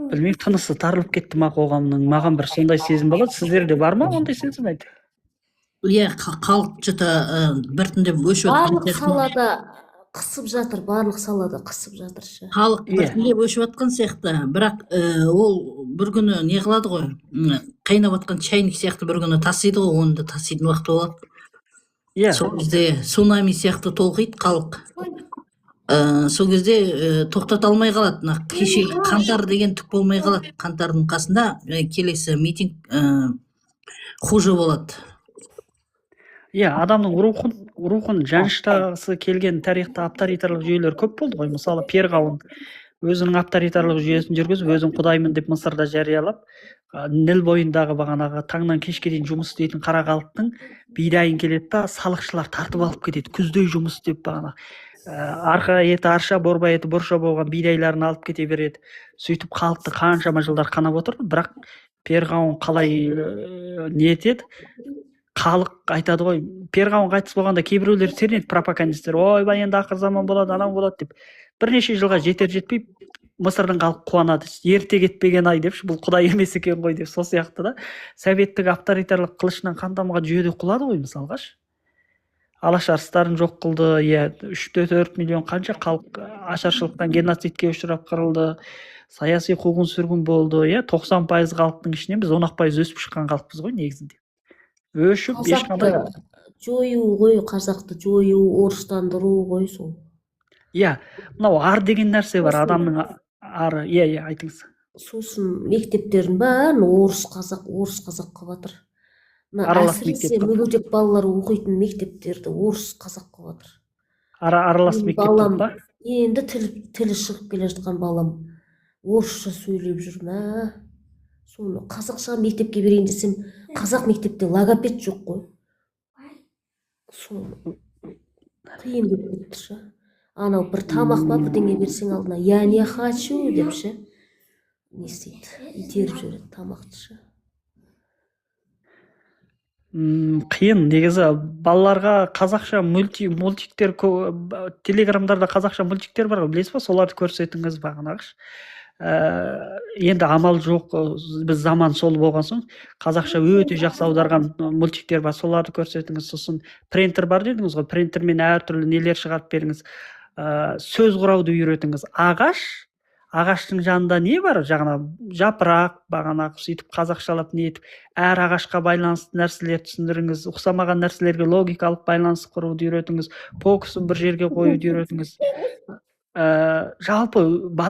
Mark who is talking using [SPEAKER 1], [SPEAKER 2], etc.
[SPEAKER 1] Білмеймін, тынысы тарылып кетті ма қоғамның, маған бір сондай сезім болады. Сіздерде бар ма ондай сезім әйті?
[SPEAKER 2] Иә, халық жыта біртіндеп өшіп жатқан
[SPEAKER 3] Барлық
[SPEAKER 2] сияқты.
[SPEAKER 3] салада қысып жатыр, барлық салада қысып жатыр ше.
[SPEAKER 2] Халық
[SPEAKER 1] Иә.
[SPEAKER 2] біртіндеп өшіп жатқан сияқты, бірақ ол бір күні не қылады ғой, қайнап жатқан чайник сияқты бір күні тасиды ғой, оны да таситын уақыты болады.
[SPEAKER 1] Иә.
[SPEAKER 2] Сол кезде цунами сияқты толқиды халық. Сол кезде тоқтата алмай қалады. Кеше қаңтар деген түк болмай қалады. Қаңтардың қасында келесі митинг хуже болады.
[SPEAKER 1] Иә, адамның рухын жаныштағысы келген тарихта авторитарлық жүйелер көп болды ғой. Мысалы, Перғауын өзінің авторитарлық жүйесін жүргізіп, өзін құдаймын деп Мысырда жариялап, Ніл бойындағы бағанағы таңнан кешке дейін жұмыс істейтін қара халықтың бидайын келеді да салықшылар тартып алып кетеді. Күздей жұмыс істеп бағана арқа еті арша, борба еті борша болған бидайларын алып кете береді. Сөйтіп халықты қаншама жылдар қанап отырды, бірақ Перғауын қалай не етеді? Халық айтады ғой, Перғауын қайтыс болғанда кейбіреулер серінеді, пропагандисттер, ойбай енді ақыр заман болады, анау болады деп. Бірнеше жылға жетер жетпей Мысырдың халқы қуанады. Ерте кетпеген ай депші, бұл құдай емес екен ғой деп. Сол сияқты да советтік авторитарлық қылышынан қан тамған жүйеде құлады ғой мысалғаш. Алаш арыстарын жоқ қылды, иә, 3-4 миллион қанша халық ашаршылықтан геноцидке ұшырап қырылды, саяси қуғын сүргін болды, иә, 90% халықтың ішінен біз 10% өсіп шыққан халықпыз ғой негізінде. Өшіп ешқандай
[SPEAKER 3] жою ғой, қазақты жою, орыстандыру ғой сол.
[SPEAKER 1] Иә, мынау ар деген нәрсе бар, адамның ары. Иә, айтыңыз.
[SPEAKER 3] Сосын мектептердің бәрін орыс қазақ қылып жатыр. Әсіресе мүгедек балалар оқитын мектептерді орыс қазақ қылып жатыр.
[SPEAKER 1] Аралас мектеп ба?
[SPEAKER 3] Енді тілі шығып келе жатқан балам орысша сөйлеп жүр ме? Соны қазақша мектепке берейін десем, қазақ мектепте логопед жоқ қой. Соны қиын деп кетті ше. Анау бір тамақ па бірдеңе берсең алдына, я не хочу деп ше. Не істейді? Итеріп жүреді тамақты ше.
[SPEAKER 1] Қиын, негізі балаларға қазақша мультиктер, телеграмдарда қазақша мультиктер бар ғой, білесіз ба? Соларды көрсетіңіз бағанағыш. Енді амал жоқ, біз заман сол болған соң қазақша өте жақсы аударған мультиктер бар, соларды көрсетіңіз. Сосын принтер бар дедіңіз ғой, принтермен әртүрлі нелер шығарып беріңіз. Сөз құрауды үйретіңіз. Ағаштың жанында не бар? Жаңа жапырақ, бағанағы сөйтіп қазақшалап не етіп, әр ағашқа байланысты нәрселер түсіндіріңіз, ұқсамаған нәрселерге логикалық байланыс құруды үйретіңіз, фокусын бір жерге қоюды үйретіңіз. Жалпы